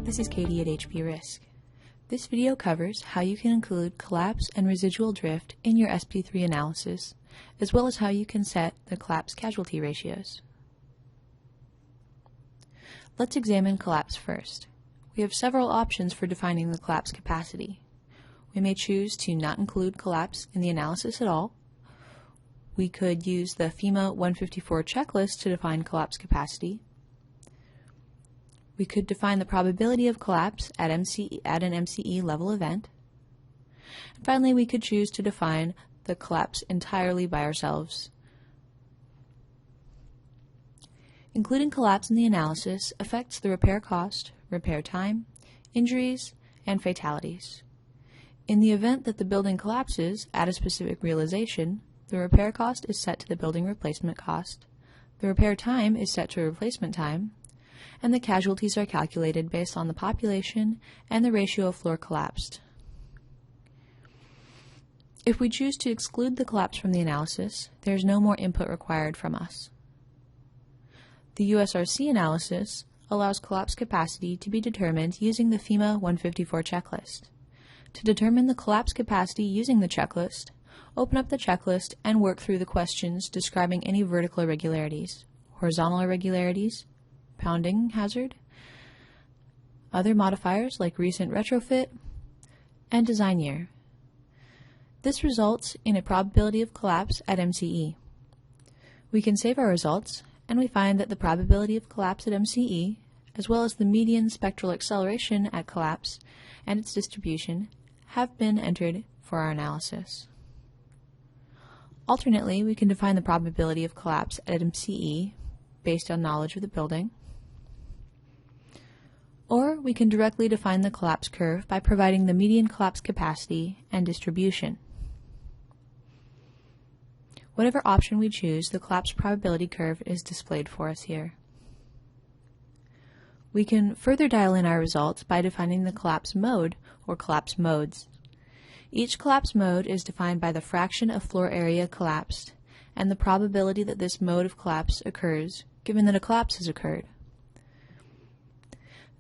this is Katie at HP Risk. This video covers how you can include collapse and residual drift in your SP3 analysis, as well as how you can set the collapse casualty ratios. Let's examine collapse first. We have several options for defining the collapse capacity. We may choose to not include collapse in the analysis at all. We could use the FEMA 154 checklist to define collapse capacity. We could define the probability of collapse at an MCE level event. And finally, we could choose to define the collapse entirely by ourselves. Including collapse in the analysis affects the repair cost, repair time, injuries, and fatalities. In the event that the building collapses at a specific realization, the repair cost is set to the building replacement cost, the repair time is set to replacement time, and the casualties are calculated based on the population and the ratio of floor collapsed. If we choose to exclude the collapse from the analysis, there is no more input required from us. The USRC analysis allows collapse capacity to be determined using the FEMA 154 checklist. To determine the collapse capacity using the checklist, open up the checklist and work through the questions describing any vertical irregularities, horizontal irregularities, pounding hazard, other modifiers like recent retrofit, and design year. This results in a probability of collapse at MCE. We can save our results, and we find that the probability of collapse at MCE, as well as the median spectral acceleration at collapse and its distribution, have been entered for our analysis. Alternately, we can define the probability of collapse at MCE based on knowledge of the building, or we can directly define the collapse curve by providing the median collapse capacity and distribution. Whatever option we choose, the collapse probability curve is displayed for us here. We can further dial in our results by defining the collapse mode or collapse modes. Each collapse mode is defined by the fraction of floor area collapsed and the probability that this mode of collapse occurs, given that a collapse has occurred.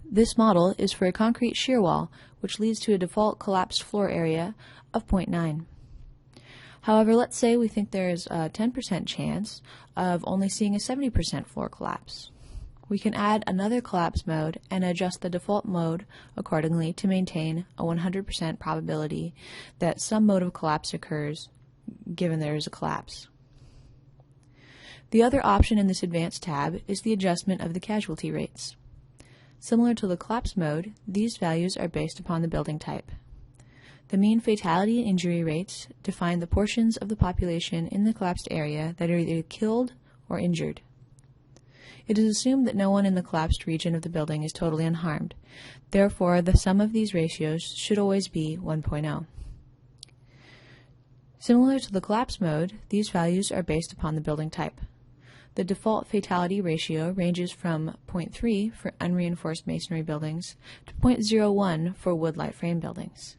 This model is for a concrete shear wall, which leads to a default collapsed floor area of 0.9. However, let's say we think there is a 10% chance of only seeing a 70% floor collapse. We can add another collapse mode and adjust the default mode accordingly to maintain a 100% probability that some mode of collapse occurs, given there is a collapse. The other option in this advanced tab is the adjustment of the casualty rates. Similar to the collapse mode, these values are based upon the building type. The mean fatality and injury rates define the portions of the population in the collapsed area that are either killed or injured. It is assumed that no one in the collapsed region of the building is totally unharmed. Therefore, the sum of these ratios should always be 1.0. Similar to the collapse mode, these values are based upon the building type. The default fatality ratio ranges from 0.3 for unreinforced masonry buildings to 0.01 for wood light frame buildings.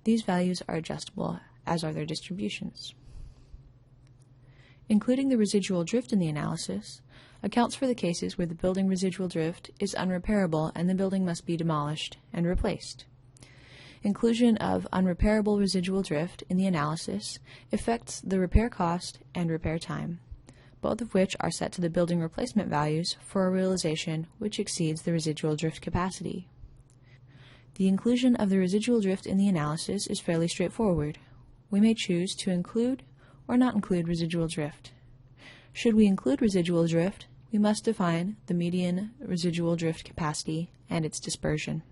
These values are adjustable, as are their distributions. Including the residual drift in the analysis accounts for the cases where the building residual drift is unrepairable and the building must be demolished and replaced. Inclusion of unrepairable residual drift in the analysis affects the repair cost and repair time, both of which are set to the building replacement values for a realization which exceeds the residual drift capacity. The inclusion of the residual drift in the analysis is fairly straightforward. We may choose to include or not include residual drift. Should we include residual drift, we must define the median residual drift capacity and its dispersion.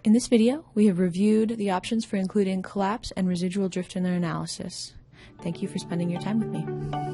In this video, we have reviewed the options for including collapse and residual drift in our analysis. Thank you for spending your time with me.